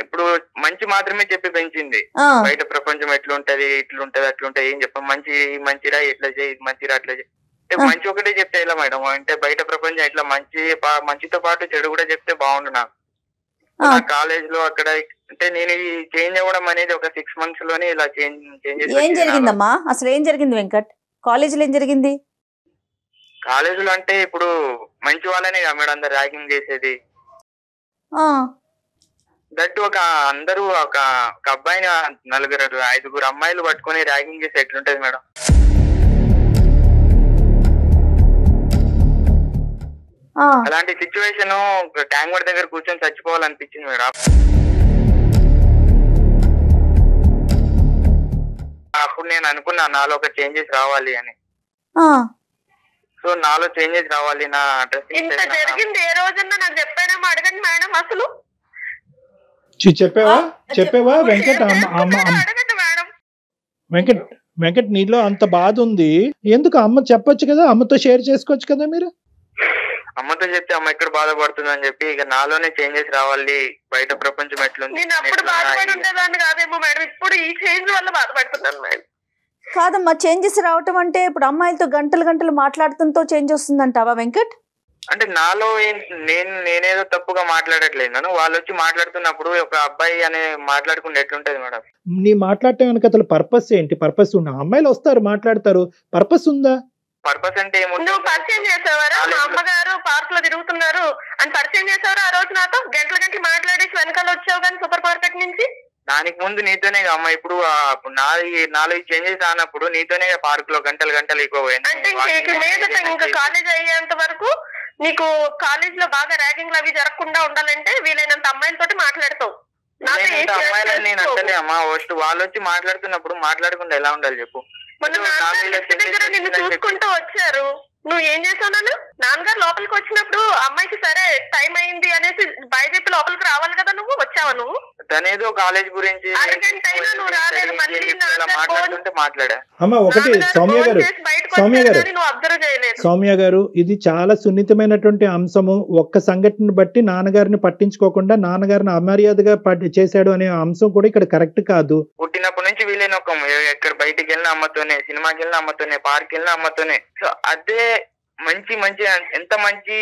ఎప్పుడు మంచి మాత్రమే చెప్పి పెంచింది. బయట ప్రపంచం ఎట్లుంటది, ఇట్లుంటది, అట్లుంటది ఏం చెప్ప, మంచిరా ఇట్లా చేయి, మంచిరా అట్లా చేయి, మంచి ఒకటే చెప్తే ఇలా మేడం. అంటే బయట ప్రపంచం ఇట్లా మంచితో పాటు చెడు కూడా చెప్తే బాగుండు నాకు. కాలేజ్ లో అక్కడ అంటే నేను ఈ చేంజ్ అవ్వడం అనేది ఒక 6 months లోనే ఇలా చేంజ్. ఏం జరిగిందమ్మా అసలు? ఏం జరిగింది వెంకట్? కాలేజీలో ఏం జరిగింది? కాలేజీలో అంటే ఇప్పుడు మంచి వాళ్ళనే కదా మేడం అందరు ర్యాగింగ్ చేసేది. దట్టు అందరూ ఒక అబ్బాయిని 4-5 అమ్మాయిలు పట్టుకుని ర్యాగింగ్ చేసి ఎట్లుంటది మేడం? అలాంటి సిచ్యువేషన్ ట్యాంక్ బండ్ దగ్గర కూర్చొని చచ్చిపోవాలనిపించింది మేడం. అప్పుడు నేను అనుకున్నా నాలో ఒక చేంజెస్ రావాలి అని. సో నాలో చేంజెస్ రావాలి. నా ఇంత జరిగింది ఏ రోజన్నా నాకు చెప్పారేమో అడగండి మేడం. అసలు చెప్పావా వెంకట్? అడగండి మేడం. వెంకట్ నీలో అంత బాధ ఉంది, ఎందుకు అమ్మ చెప్పొచ్చు కదా, అమ్మతో షేర్ చేసుకోవచ్చు కదా మీరు. అమ్మతో చెప్తే అమ్మ ఎక్కడ బాధపడుతుంది అని చెప్పి ఇక నాలోనే చేంజెస్ రావాలి, బయట ప్రపంచం ఎట్లుంది. నేను అప్పుడు బాధపడి ఉండేదాన్ని కాదేమో మేడం, ఇప్పుడు ఈ చేంజ్ వల్ల బాధపడుతున్నాను మేడం. కాదమ్మా, చేంజెస్ రావటం అంటే ఇప్పుడు అమ్మాయిలతో గంటలు గంటలు మాట్లాడుతుంతో చేంజ్ వస్తుందంటావా వెంకట్? అంటే నాలో నేనేదో తప్పుగా మాట్లాడట్లేదు, వాళ్ళు వచ్చి మాట్లాడుతున్నప్పుడు ఒక అబ్బాయి అనే మాట్లాడుకుంటే ఎట్లుంటది మేడం? నీ మాట్లాడటం వెనక అసలు పర్పస్ ఏంటి? పర్పస్ ఉన్న అమ్మాయిలు వస్తారు మాట్లాడతారు, పర్పస్ ఉందా? పర్పస్ అంటే నువ్వు పరిచయం చేసావారా? మా అమ్మగారు పార్క్ లో తిరుగుతున్నారు అని పరిచయం చేసావారా ఆ రోజు నాతో? గంటల గంటలు మాట్లాడేసి వెనకాల వచ్చావు కానీ సూపర్ మార్కెట్ నుంచి. దానికి ముందు నీతోనే అమ్మ, ఇప్పుడు నాలో చేంజెస్ ఆనప్పుడు నీతోనే పార్క్ లో గంటలు గంటలు ఎక్కువ పోయింది. అంటే ఇంకా కాలేజ్ అయ్యేంత వరకు నీకు కాలేజ్ లో బాగా ర్యాగింగ్ అవి జరగకుండా ఉండాలంటే వీలైనంత అమ్మాయిలతోటి మాట్లాడతావు. అమ్మాయిలని నేను అంటలే అమ్మా, ఫస్ట్ వాళ్ళు వచ్చి మాట్లాడుతున్నప్పుడు మాట్లాడకుండా ఎలా ఉండాలి చెప్పు? దగ్గర నిన్ను చూసుకుంటూ వచ్చారు, నువ్వు ఏం చేసావు? నాన్నగారు లోపలికి వచ్చినప్పుడు అమ్మాయికి సరే టైం అయింది అనేసి బయట చెప్పి లోపలికి రావాలి కదా, నువ్వు వచ్చావా? నువ్వు తనేదో కాలేజ్ గురించి నువ్వు రాలేదు, మాట్లాడుతుంటే మాట్లాడా. అమ్మ ఒకటి సౌమ్య గారు, ఇది చాలా సున్నితమైనటువంటి అంశము. ఒక్క సంఘటన బట్టి నాన్నగారిని పట్టించుకోకుండా నాన్నగారిని అమర్యాదగా చేశాడు అనే అంశం కూడా ఇక్కడ కరెక్ట్ కాదు. పుట్టినప్పటి నుంచి వీలైన ఒక ఎక్కడ బయటికి వెళ్ళిన అమ్మతోనే, సినిమాకి వెళ్ళిన అమ్మతోనే, పార్క్ వెళ్ళిన అమ్మతోనే. సో అదే మంచి మంచి ఎంత మంచి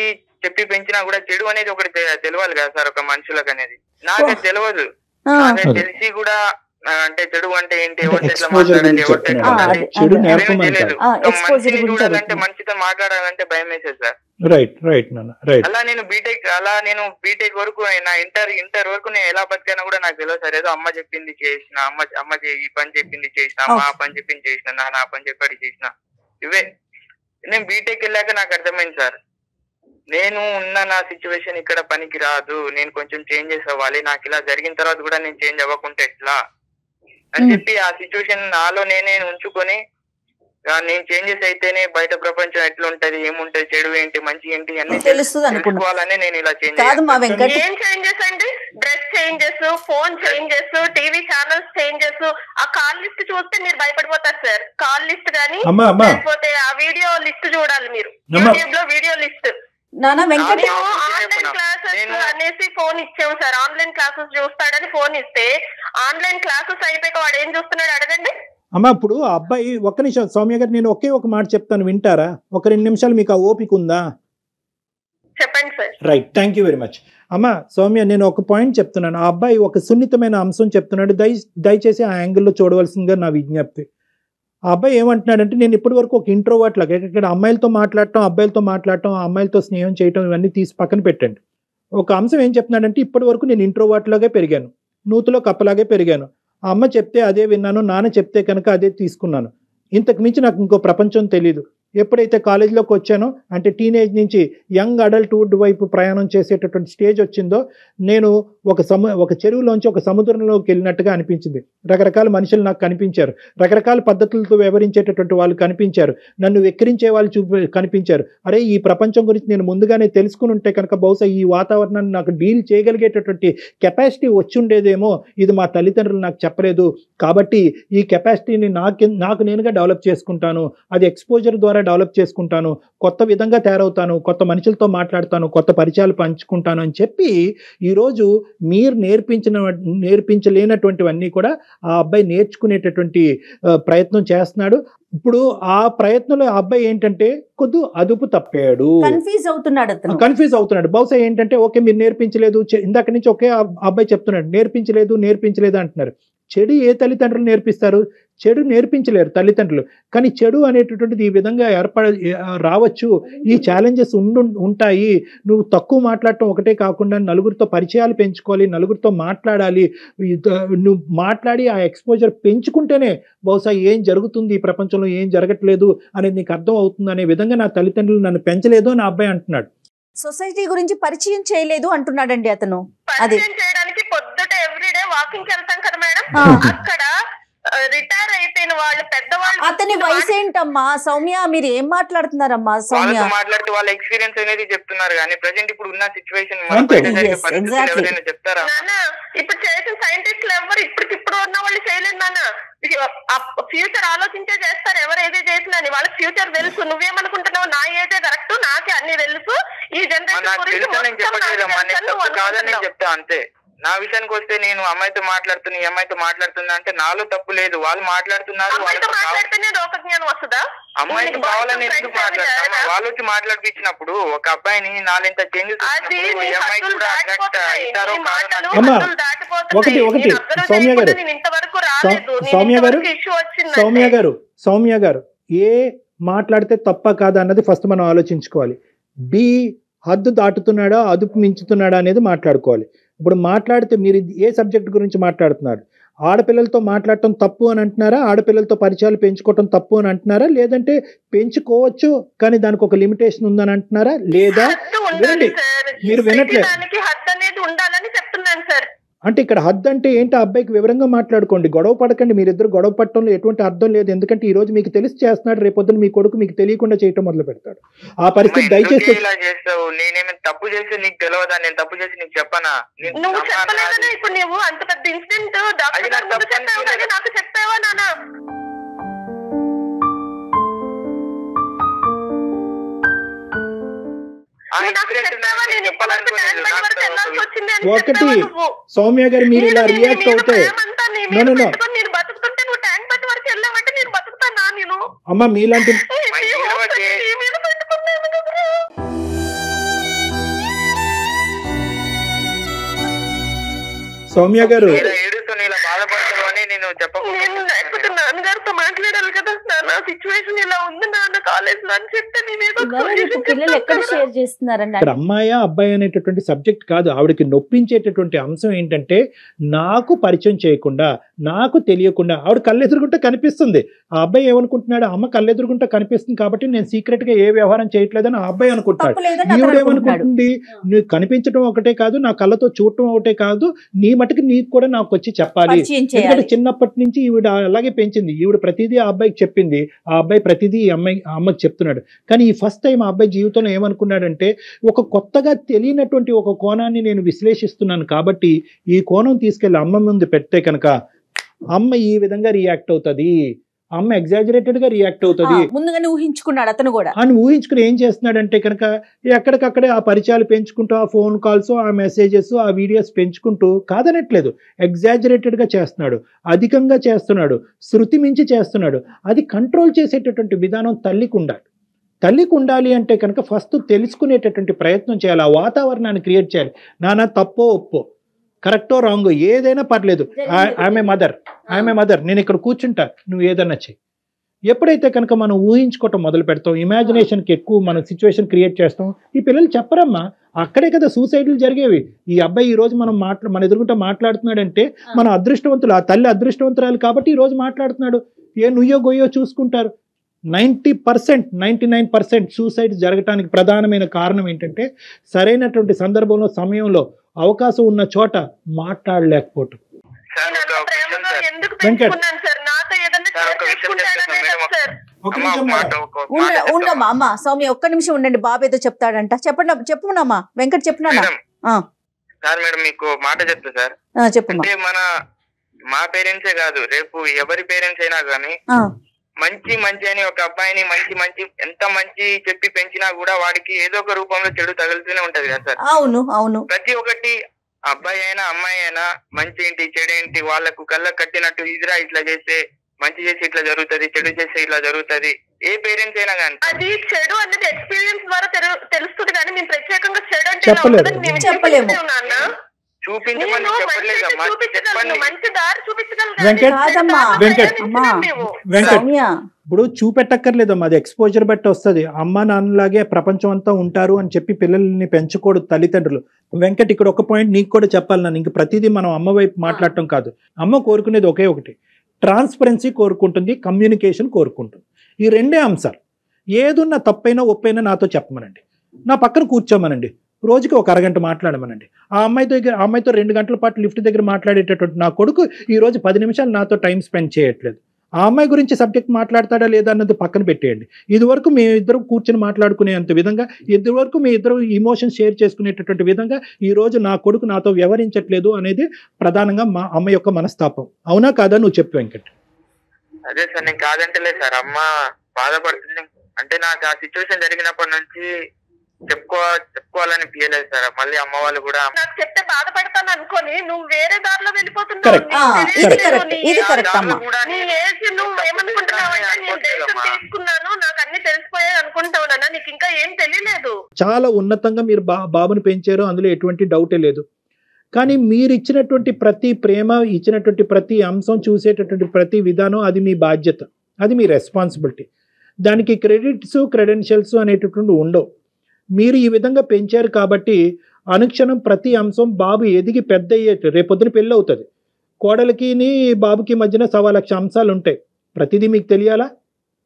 చెప్పి పెంచినా కూడా చెడు అనేది ఒకటి తెలియాలి కదా సార్ ఒక మనుషులకు అనేది. నాకు తెలియదు, తెలిసి కూడా అంటే చెడు అంటే ఏంటి, ఎవరితో ఎట్లా మాట్లాడాలి, ఎవరితో ఎట్లా తెలియదు. మనిషిని చూడాలంటే మనిషితో మాట్లాడాలంటే భయం వేసేది సార్. అలా నేను బీటెక్ వరకు నా ఇంటర్ వరకు నేను ఎలా బతికానా కూడా నాకు తెలియదు సార్. ఏదో అమ్మ చెప్పింది చేసిన, అమ్మ ఈ పని చెప్పింది చేసిన, అమ్మ ఆ పని చెప్పింది చేసిన, నాన్న ఆ పని చెప్పాడు చేసిన, ఇవే. నేను బీటెక్ వెళ్ళాక నాకు అర్థమైంది సార్, నేను ఉన్న నా సిచ్యువేషన్ ఇక్కడ పనికి రాదు, నేను కొంచెం చేంజెస్ అవ్వాలి, నాకు ఇలా జరిగిన తర్వాత కూడా నేను చేంజ్ అవ్వకుంటే ఎట్లా అని చెప్పి ఆ సిచ్యువేషన్ నాలో నేనే ఉంచుకొని నేను చేంజెస్ అయితేనే బయట ప్రపంచం ఎట్లుంటది, ఏముంటది, చెడు ఏంటి, మంచి ఏంటి అన్ని తెలుసుకోవాలని నేను ఇలా చేంజ్. ఏం చేంజెస్ అండి? Dress changes, phone changes, TV channels changes. ఆ కాల్ లిస్ట్ చూస్తే మీరు భయపడిపోతారు సార్. కాల్ లిస్ట్ గానీ లేకపోతే ఆ వీడియో లిస్ట్ చూడాలి మీరు, యూట్యూబ్ లో వీడియో లిస్ట్. ఆన్లైన్ క్లాసెస్ అనేసి ఫోన్ ఇచ్చాము సార్. ఆన్లైన్ క్లాసెస్ చూస్తాడని ఫోన్ ఇస్తే ఆన్లైన్ క్లాసెస్ అయిపోయాక వాడు ఏం చూస్తున్నాడు అడగండి. అమ్మ ఇప్పుడు ఆ అబ్బాయి, ఒక్క నిమిషం సౌమ్య గారు, నేను ఒక మాట చెప్తాను, వింటారా? ఒక 2 నిమిషాలు మీకు ఆ ఓపిక ఉందా? చెప్పండి sir. Right, thank you very much. అమ్మ సౌమ్య, నేను ఒక పాయింట్ చెప్తున్నాను. ఆ అబ్బాయి ఒక సున్నితమైన అంశం చెప్తున్నాడు, దయచేసి ఆ యాంగిల్లో చూడవలసిందిగా నా విజ్ఞప్తి. ఆ అబ్బాయి ఏమంటున్నాడంటే, నేను ఇప్పటి వరకు ఒక ఇంట్రోవర్ట్ లాగా ఇక్కడ అమ్మాయిలతో మాట్లాడటం, అబ్బాయిలతో మాట్లాడటం, అమ్మాయిలతో స్నేహం చేయటం ఇవన్నీ తీసి పక్కన పెట్టండి. ఒక అంశం ఏం చెప్తున్నాడంటే, ఇప్పటి వరకు నేను ఇంట్రోవర్ట్ లాగే పెరిగాను, నూతులో కప్పలాగే పెరిగాను. ఆ అమ్మ చెప్తే అదే విన్నాను, నాన్న చెప్తే కనుక అదే తీసుకున్నాను. ఇంతకు మించి నాకు ఇంకో ప్రపంచం తెలీదు. ఎప్పుడైతే కాలేజీలోకి వచ్చానో, అంటే టీనేజ్ నుంచి యంగ్ అడల్ట్హుడ్ వైపు ప్రయాణం చేసేటటువంటి స్టేజ్ వచ్చిందో, నేను ఒక చెరువులోంచి ఒక సముద్రంలోకి వెళ్ళినట్టుగా అనిపించింది. రకరకాల మనుషులు నాకు కనిపించారు, రకరకాల పద్ధతులతో వ్యవహరించేటటువంటి వాళ్ళు కనిపించారు, నన్ను వెక్కిరించే వాళ్ళు కనిపించారు. అరే, ఈ ప్రపంచం గురించి నేను ముందుగానే తెలుసుకుని ఉంటే కనుక బహుశా ఈ వాతావరణాన్ని నాకు డీల్ చేయగలిగేటటువంటి కెపాసిటీ వచ్చి ఉండేదేమో. ఇది మా తల్లిదండ్రులు నాకు చెప్పలేదు, కాబట్టి ఈ కెపాసిటీని నాకు నేనుగా డెవలప్ చేసుకుంటాను, అది ఎక్స్పోజర్ ద్వారా డెవలప్ చేసుకుంటాను, కొత్త విధంగా తయారవుతాను, కొత్త మనుషులతో మాట్లాడతాను, కొత్త పరిచయాలు పంచుకుంటాను అని చెప్పి ఈరోజు మీరు నేర్పించలేనటువంటివన్నీ కూడా ఆ అబ్బాయి నేర్చుకునేటటువంటి ప్రయత్నం చేస్తున్నాడు. ఇప్పుడు ఆ ప్రయత్నంలో ఆ అబ్బాయి ఏంటంటే కొద్ది అదుపు తప్పాడు, కన్ఫ్యూజ్ అవుతున్నాడు. బహుశా ఏంటంటే, ఓకే మీరు నేర్పించలేదు, ఇందాక నుంచి ఒకే అబ్బాయి చెప్తున్నాడు, నేర్పించలేదు అంటున్నారు. చెడు ఏ తల్లిదండ్రులు నేర్పిస్తారు? చెడు నేర్పించలేరు తల్లిదండ్రులు. కానీ చెడు అనేటటువంటిది ఈ విధంగా రావచ్చు, ఈ ఛాలెంజెస్ ఉంటాయి. నువ్వు తక్కువ మాట్లాడటం ఒకటే కాకుండా నలుగురితో పరిచయాలు పెంచుకోవాలి, నలుగురితో మాట్లాడాలి. నువ్వు మాట్లాడి ఆ ఎక్స్పోజర్ పెంచుకుంటేనే బహుశా ఏం జరుగుతుంది ఈ ప్రపంచంలో, ఏం జరగట్లేదు అనేది నీకు అర్థం అవుతుంది అనే విధంగా నా తల్లిదండ్రులు నన్ను పెంచలేదు అని అబ్బాయి అంటున్నాడు. సొసైటీ గురించి పరిచయం చేయలేదు అంటున్నాడండి అతను. పరిచయం చేయడానికి పొద్దుట ఎవ్రీడే వాకింగ్ వెళ్తాం కదా మేడం, అక్కడ రిటైర్ అయిపోయిన వాళ్ళు పెద్దవాళ్ళు. అతని వయసు ఏంటమ్మా సౌమ్య? మీరు ఏం మాట్లాడుతున్నారమ్మా సౌమ్య? మాట్లాడుతూ వాళ్ళ ఎక్స్పీరియన్స్ అనేది చెప్తున్నారు కానీ ప్రెసెంట్ ఇప్పుడు ఉన్న సిచ్యువేషన్ చెప్తారా? ఇప్పుడు చేసిన సైంటిస్టులు ఎవరు ఇప్పుడు ఉన్న వాళ్ళు చేయలేదు నాన్న. ఫ్యూచర్ ఆలోచించే చేస్తారు ఎవరు ఏదే చేసినా. వాళ్ళకి ఫ్యూచర్ తెలుసు. నువ్వేమనుకుంటున్నావు నా ఏదే కరెక్ట్, నాకే అన్ని తెలుసు, ఈ జనరేషన్ కాదని నేను చెప్తా అంతే. నా విషయానికి వస్తే నేను అమ్మాయితో మాట్లాడుతున్నా, ఈ అమ్మాయితో మాట్లాడుతున్నా అంటే నాలో తప్పు లేదు. వాళ్ళు మాట్లాడుతున్నారు, అమ్మాయికి కావాలని ఎందుకు మాట్లాడతాను? వాళ్ళు వచ్చి మాట్లాడిపించినప్పుడు ఒక అబ్బాయిని నాలుగింత చేంజెస్ సౌమ్య గారు ఏ మాట్లాడితే తప్ప కాదా అన్నది ఫస్ట్ మనం ఆలోచించుకోవాలి. బి హద్దు దాటుతున్నాడా అదుపు మించుతున్నాడా అనేది మాట్లాడుకోవాలి. ఇప్పుడు మాట్లాడితే మీరు ఏ సబ్జెక్ట్ గురించి మాట్లాడుతున్నారు? ఆడపిల్లలతో మాట్లాడటం తప్పు అని అంటున్నారా? ఆడపిల్లలతో పరిచయాలు పెంచుకోవటం తప్పు అని అంటున్నారా? లేదంటే పెంచుకోవచ్చు కానీ దానికి ఒక లిమిటేషన్ ఉందని అంటున్నారా? లేదా వినండి, మీరు వినట్లేదు అంటే ఇక్కడ హద్దు అంటే ఏంటి? అబ్బాయికి వివరంగా మాట్లాడుకోండి, గొడవ పడకండి. మీరిద్దరు గొడవ పడటంలో ఎటువంటి అర్థం లేదు. ఎందుకంటే ఈ రోజు మీకు తెలిసి చేస్తున్నాడు, రేపొద్దున మీ కొడుకు మీకు తెలియకుండా చేయటం మొదలు పెడతాడు. ఆ పరిస్థితి దయచేసి నేనేమైనా తప్పు చేసి నీకు తెలియదా? నేను తప్పు చేసి నీకు చెప్పనా? నువ్వు చెప్పలేదా? ఇప్పుడు నువ్వు అంత పెద్ద ఇన్సిడెంట్ నాకు చెప్పావా నాన్న? ఒకటి సౌమ్య గారు మీరు ఇలా రియాక్ట్ అవుతే అమ్మ మీలాంటి సౌమ్య గారు నాన్నగారితో మాట్లాడాలి కదా, నా సిచ్యువేషన్ ఇలా ఉంది నాన్న కాలేజ్ లో అని చెప్తే ఇక్కడ అమ్మాయా అబ్బాయి అనేటటువంటి సబ్జెక్ట్ కాదు. ఆవిడకి నొప్పించేటటువంటి అంశం ఏంటంటే నాకు పరిచయం చేయకుండా, నాకు తెలియకుండా ఆవిడ కళ్ళెదురుగుంటే కనిపిస్తుంది. ఆ అబ్బాయి ఏమనుకుంటున్నాడు? అమ్మ కళ్ళెదురుగుంటే కనిపిస్తుంది కాబట్టి నేను సీక్రెట్ గా ఏ వ్యవహారం చేయట్లేదని ఆ అబ్బాయి అనుకుంటాడు. ఈవిడేమనుకుంటుంది? నువ్వు కనిపించడం ఒకటే కాదు, నా కళ్ళతో చూడటం ఒకటే కాదు, నీ మటుకు నీకు కూడా నాకు వచ్చి చెప్పాలి. ఎందుకంటే చిన్నప్పటి నుంచి ఈవిడ అలాగే పెంచింది. ఈవిడ ప్రతిదీ ఆ అబ్బాయికి చెప్పింది, ఆ అబ్బాయి ప్రతిదీ అమ్మకి చెప్తున్నాడు. కానీ ఈ ఫస్ట్ టైం ఆ అబ్బాయి జీవితంలో ఏమనుకున్నాడంటే ఒక కొత్తగా తెలియనటువంటి ఒక కోణాన్ని నేను విశ్లేషిస్తున్నాను కాబట్టి ఈ కోణం తీసుకెళ్లి అమ్మ ముందు పెడితే కనుక అమ్మ ఈ విధంగా రియాక్ట్ అవుతుంది, అమ్మ ఎగ్జాజరేటెడ్ గా రియాక్ట్ అవుతుంది ముందుగానే ఊహించుకున్నాడు అతను కూడా. అని ఊహించుకుని ఏం చేస్తున్నాడంటే కనుక ఎక్కడికక్కడే ఆ పరిచయాలు పెంచుకుంటూ, ఆ ఫోన్ కాల్స్, ఆ మెసేజెస్, ఆ వీడియోస్ పెంచుకుంటూ, కాదనట్లేదు, ఎగ్జాజరేటెడ్ గా చేస్తున్నాడు, అధికంగా చేస్తున్నాడు, శృతి మించి చేస్తున్నాడు. అది కంట్రోల్ చేసేటటువంటి విధానం తల్లికి ఉండాలి. తల్లికి ఉండాలి అంటే కనుక ఫస్ట్ తెలుసుకునేటటువంటి ప్రయత్నం చేయాలి, ఆ వాతావరణాన్ని క్రియేట్ చేయాలి. నాన్న తప్పో ఒప్పో, కరెక్టో రాంగో ఏదైనా పర్లేదు, ఆమె మదర్, నేను ఇక్కడ కూర్చుంటా, నువ్వు ఏదన్నా చెయ్యి. ఎప్పుడైతే కనుక మనం ఊహించుకోవటం మొదలు పెడతాం, ఇమాజినేషన్కి ఎక్కువ మనం సిచ్యువేషన్ క్రియేట్ చేస్తాం. ఈ పిల్లలు చెప్పరమ్మా, అక్కడే కదా సూసైడ్లు జరిగేవి. ఈ అబ్బాయి ఈ రోజు మన ఎదురుగుంటా మాట్లాడుతున్నాడంటే మన అదృష్టవంతులు, ఆ తల్లి అదృష్టవంతురాలు కాబట్టి ఈ రోజు మాట్లాడుతున్నాడు. ఏ నుయ్యో గొయ్యో చూసుకుంటారు. 90%, 99% సూసైడ్ జరగటానికి ప్రధానమైన కారణం ఏంటంటే సరైనటువంటి సందర్భంలో, సమయంలో, అవకాశం ఉన్న చోట మాట్లాడలేకపోవటం. ఉండమ్మా అమ్మ సౌమ్య, ఒక్క నిమిషం ఉండండి, బాబు ఏదో చెప్తాడంట. చెప్పునమ్మా వెంకట్, చెప్పునా? సార్ మేడం మీకు మాట చెప్తా సార్. చెప్పమ్మా. మా పేరెంట్సే కాదు, రేపు ఎవరి పేరెంట్స్ అయినా కానీ మంచి అని ఒక అబ్బాయిని మంచి ఎంత మంచి చెప్పి పెంచినా కూడా వాడికి ఏదో ఒక రూపంలో చెడు తగులుతూనే ఉంటది కదా సార్. అవును. ప్రతి ఒక్కటి అబ్బాయి అయినా అమ్మాయి అయినా మంచి ఏంటి చెడేంటి వాళ్ళకు కళ్ళకు కట్టినట్టు ఇదిరా ఇట్లా చేస్తే మంచి చేసి ఇట్లా జరుగుతుంది, చెడు చేస్తే ఇట్లా జరుగుతుంది. ఏ పేరెంట్స్ అయినా కానీ అది చెడు అనేది ఎక్స్పీరియన్స్ ద్వారా తెలుస్తుంది కానీ మేము ప్రత్యేకంగా చెడు అంటే చెప్పలేము. చూపించమని చెప్పలేదమ్మా, చెప్పండి. మంచి దారి ఇప్పుడు చూపెట్టక్కర్లేదమ్మా, అది ఎక్స్పోజర్ బట్టి వస్తుంది. అమ్మ నాన్నలాగే ప్రపంచం అంతా ఉంటారు అని చెప్పి పిల్లల్ని పెంచకూడదు తల్లిదండ్రులు. వెంకట్ ఇక్కడ ఒక పాయింట్ నీకు కూడా చెప్పాలి నన్ను, ఇంక ప్రతిదీ మనం అమ్మ వైపు మాట్లాడటం కాదు. అమ్మ కోరుకునేది ఒకే ఒకటి, ట్రాన్స్పరెన్సీ కోరుకుంటుంది, కమ్యూనికేషన్ కోరుకుంటుంది. ఈ రెండే అంశాలు. ఏదున్నా తప్పైనా ఒప్పైనా నాతో చెప్పమనండి, నా పక్కన కూర్చోమనండి, రోజుకి ఒక అరగంట మాట్లాడమనండి. ఆ అమ్మాయితో 2 గంటల పాటు లిఫ్ట్ దగ్గర మాట్లాడేటటువంటి నా కొడుకు ఈరోజు 10 నిమిషాలు నాతో టైం స్పెండ్ చేయట్లేదు. ఆ అమ్మాయి గురించి సబ్జెక్ట్ మాట్లాడతాడా లేదా అన్నది పక్కన పెట్టేయండి. ఇదివరకు మీ ఇద్దరు కూర్చొని మాట్లాడుకునేంత విధంగా, ఇదివరకు మీ ఇద్దరు ఇమోషన్స్ షేర్ చేసుకునేటటువంటి విధంగా ఈరోజు నా కొడుకు నాతో వ్యవహరించట్లేదు అనేది ప్రధానంగా మా అమ్మ యొక్క మనస్తాపం. అవునా కాదా నువ్వు చెప్పు వెంకట్. అదే సార్, నేను కాదంటలేదు సార్. అమ్మ బాధపడుతుంది అంటే నాకు ఆ సిచ్యువేషన్ జరిగినప్పటి నుంచి చెప్పుకోవాలని ఫీలేదు సార్. మళ్ళీ అమ్మ వాళ్ళు కూడా నాకు చెప్తే బాధపడతాను అనుకోని నువ్వు వేరే దారిలో వెళ్ళిపోతున్నావు. నువ్వు ఏమనుకుంటున్నావు అంటే నేను డెసిషన్ తీసుకున్నాను, నాకు అన్ని తెలిసిపోయాయి అనుకుంటావు నాన్న, నీకు ఇంకా ఏం తెలియలేదు. చాలా ఉన్నతంగా మీరు బాబుని పెంచారు, అందులో ఎటువంటి డౌటే లేదు. కానీ మీరు ఇచ్చినటువంటి ప్రతి ప్రేమ, ఇచ్చినటువంటి ప్రతి అంశం, చూసేటటువంటి ప్రతి విధానం అది మీ బాధ్యత, అది మీ రెస్పాన్సిబిలిటీ. దానికి క్రెడెన్షియల్స్ అనేటటువంటి ఉండవు. మీరు ఈ విధంగా పెంచారు కాబట్టి అనుక్షణం ప్రతి అంశం బాబు ఎదిగి పెద్ద అయ్యేట రేపొద్దున పెళ్ళి అవుతుంది. కోడలికి బాబుకి మధ్యన 1,00,000 అంశాలు ఉంటాయి. ప్రతిదీ మీకు తెలియాలా?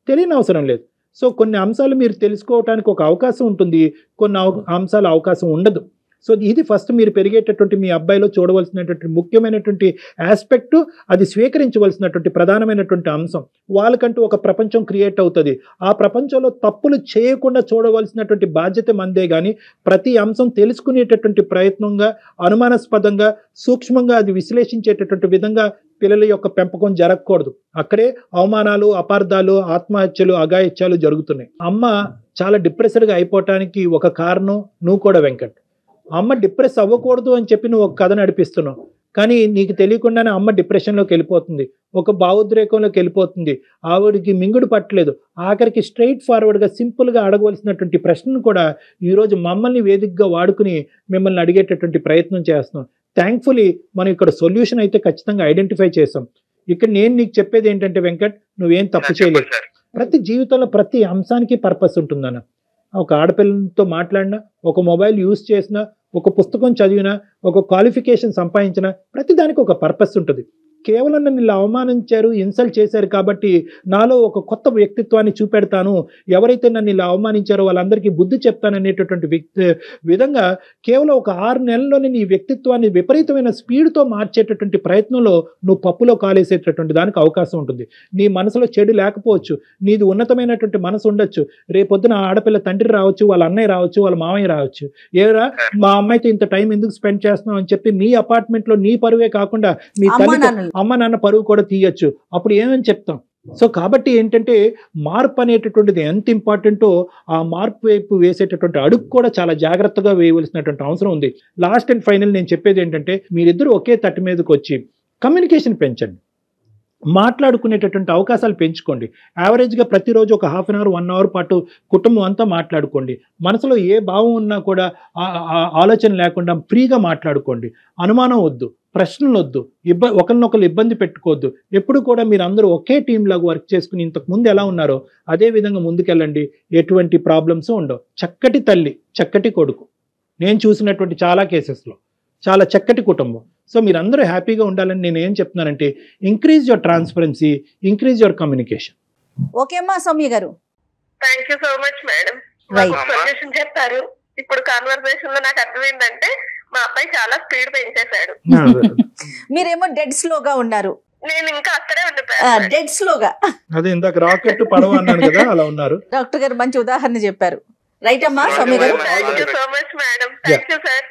తెలియని అవసరం లేదు. సో కొన్ని అంశాలు మీరు తెలుసుకోవడానికి ఒక అవకాశం ఉంటుంది, కొన్ని అంశాలు అవకాశం ఉండదు. సో ఇది ఫస్ట్ మీరు పెరిగేటటువంటి మీ అబ్బాయిలో చూడవలసినటువంటి ముఖ్యమైనటువంటి ఆస్పెక్ట్, అది స్వీకరించవలసినటువంటి ప్రధానమైనటువంటి అంశం. వాళ్ళకంటూ ఒక ప్రపంచం క్రియేట్ అవుతుంది. ఆ ప్రపంచంలో తప్పులు చేయకుండా చూడవలసినటువంటి బాధ్యత మందే. కానీ ప్రతి అంశం తెలుసుకునేటటువంటి ప్రయత్నంగా, అనుమానాస్పదంగా, సూక్ష్మంగా అది విశ్లేషించేటటువంటి విధంగా పిల్లల యొక్క పెంపకం జరగకూడదు. అక్కడే అవమానాలు, అపార్థాలు, ఆత్మహత్యలు, అఘాయిత్యాలు జరుగుతున్నాయి. అమ్మ చాలా డిప్రెస్డ్గా అయిపోవటానికి ఒక కారణం నువ్వు కూడా వెంకట్. అమ్మ డిప్రెస్ అవ్వకూడదు అని చెప్పి నువ్వు ఒక కథ నడిపిస్తున్నావు, కానీ నీకు తెలియకుండానే అమ్మ డిప్రెషన్లోకి వెళ్ళిపోతుంది, ఒక భావోద్రేకంలోకి వెళ్ళిపోతుంది. ఆవిడికి మింగుడు పట్టలేదు. ఆఖరికి స్ట్రైట్ ఫార్వర్డ్గా సింపుల్గా అడగవలసినటువంటి ప్రశ్నను కూడా ఈరోజు మమ్మల్ని వేదికగా వాడుకుని మిమ్మల్ని అడిగేటటువంటి ప్రయత్నం చేస్తున్నాం. థ్యాంక్ఫుల్లీ మనం ఇక్కడ సొల్యూషన్ అయితే ఖచ్చితంగా ఐడెంటిఫై చేసాం. ఇక్కడ నేను నీకు చెప్పేది ఏంటంటే వెంకట్, నువ్వేం తప్పు చేయలేదు. ప్రతి జీవితంలో ప్రతి అంశానికి పర్పస్ ఉంటుందన్న. ఒక ఆడపిల్లతో మాట్లాడినా, ఒక మొబైల్ యూజ్ చేసినా, ఒక పుస్తకం చదివినా, ఒక క్వాలిఫికేషన్ సంపాదించినా ప్రతిదానికి ఒక పర్పస్ ఉంటుంది. కేవలం నన్ను ఇలా అవమానించారు, ఇన్సల్ట్ చేశారు కాబట్టి నాలో ఒక కొత్త వ్యక్తిత్వాన్ని చూపెడతాను, ఎవరైతే నన్ను ఇలా అవమానించారో వాళ్ళందరికీ బుద్ధి చెప్తాననేటటువంటి విధంగా కేవలం ఒక 6 నెలల్లోనే నీ వ్యక్తిత్వాన్ని విపరీతమైన స్పీడ్తో మార్చేటటువంటి ప్రయత్నంలో నువ్వు పప్పులో కాలేసేటటువంటి దానికి అవకాశం ఉంటుంది. నీ మనసులో చెడు లేకపోవచ్చు, నీది ఉన్నతమైనటువంటి మనసు ఉండొచ్చు. రేపొద్దున ఆడపిల్ల తండ్రి రావచ్చు, వాళ్ళ అన్నయ్య రావచ్చు, వాళ్ళ మామయ్య రావచ్చు. ఏరా మా అమ్మాయితో ఇంత టైం ఎందుకు స్పెండ్ చేస్తున్నావు అని చెప్పి నీ అపార్ట్మెంట్లో నీ పరువే కాకుండా మీ తల్లి అమ్మ నాన్న పరువు కూడా తీయచ్చు. అప్పుడు ఏమని చెప్తాం? సో కాబట్టి ఏంటంటే మార్పు అనేటటువంటిది ఎంత ఇంపార్టెంటో ఆ మార్పు వైపు వేసేటటువంటి అడుగు కూడా చాలా జాగ్రత్తగా వేయవలసినటువంటి అవసరం ఉంది. లాస్ట్ అండ్ ఫైనల్ నేను చెప్పేది ఏంటంటే మీరిద్దరూ ఒకే తట్టు మీదకి వచ్చి కమ్యూనికేషన్ పెంచండి, మాట్లాడుకునేటటువంటి అవకాశాలు పెంచుకోండి. యావరేజ్గా ప్రతిరోజు ఒక 1/2 అవర్ 1 అవర్ పాటు కుటుంబం అంతా మాట్లాడుకోండి. మనసులో ఏ భావం ఉన్నా కూడా ఆలోచన లేకుండా ఫ్రీగా మాట్లాడుకోండి. అనుమానం వద్దు, ప్రశ్నలు వద్దు, ఒకరినొకరు ఇబ్బంది పెట్టుకోవద్దు. ఎప్పుడు కూడా మీరు అందరూ ఒకే టీం లాగా వర్క్ చేసుకుని ఇంతకు ముందు ఎలా ఉన్నారో అదే విధంగా ముందుకెళ్ళండి. ఎటువంటి ప్రాబ్లమ్స్ ఉండవు. చక్కటి తల్లి, చక్కటి కొడుకు, నేను చూసినటువంటి చాలా కేసెస్లో చాలా చక్కటి కుటుంబం. సో మీరందరూ హ్యాపీగా ఉండాలని నేను ఏం చెప్తున్నానంటే increase your transparency, increase your communication. Okay అమ్మా సౌమ్య గారు, thank you so much madam. Solution చెప్పారు. ఇప్పుడు కాన్వర్సేషన్ లో నాకు అర్థమైందంటే మా అబ్బాయి చాలా స్పీడ్ పెంచేశాడు. మీరేమో డెడ్ స్లోగా ఉన్నారు, నేను ఇంకా అక్కడే ఉండిపోయాను డెడ్ స్లోగా. అదే ఇందాక రాకెట్ పడవ అన్నాను కదా, అలా ఉన్నారు. డాక్టర్ గారు మంచి ఉదాహరణ చెప్పారు. రైట్ అమ్మా సౌమ్య గారు? Thank you so much madam. Thank you sir.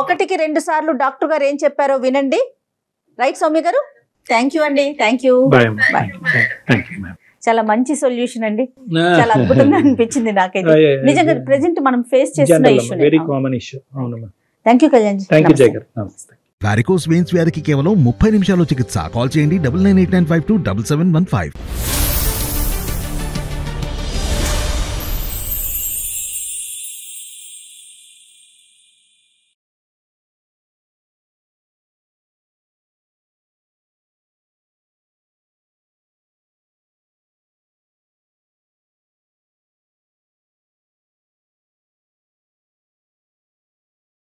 1కి 2 సార్లు డాక్టర్ గారు ఏం చెప్పారో వినండి. రైట్ సౌమ్య గారు? థ్యాంక్ యూ అండి. Thank you. చాలా మంచి సొల్యూషన్ అండి, చాలా అద్భుతంగా అనిపించింది నాకైతే. నిజంగా ప్రెజెంట్ మనం ఫేస్ చేస్తున్న ఇష్యూ, వెరీ కామన్ ఇష్యూ. అవునమ్మా. Thank you Kalyan ji. Thank you Jaya గారు. నమస్తే. వారికోస్ వెయిన్స్ వ్యాధికి కేవలం 30 నిమిషాల్లో చికిత్స. కాల్ చేయండి 9989527715.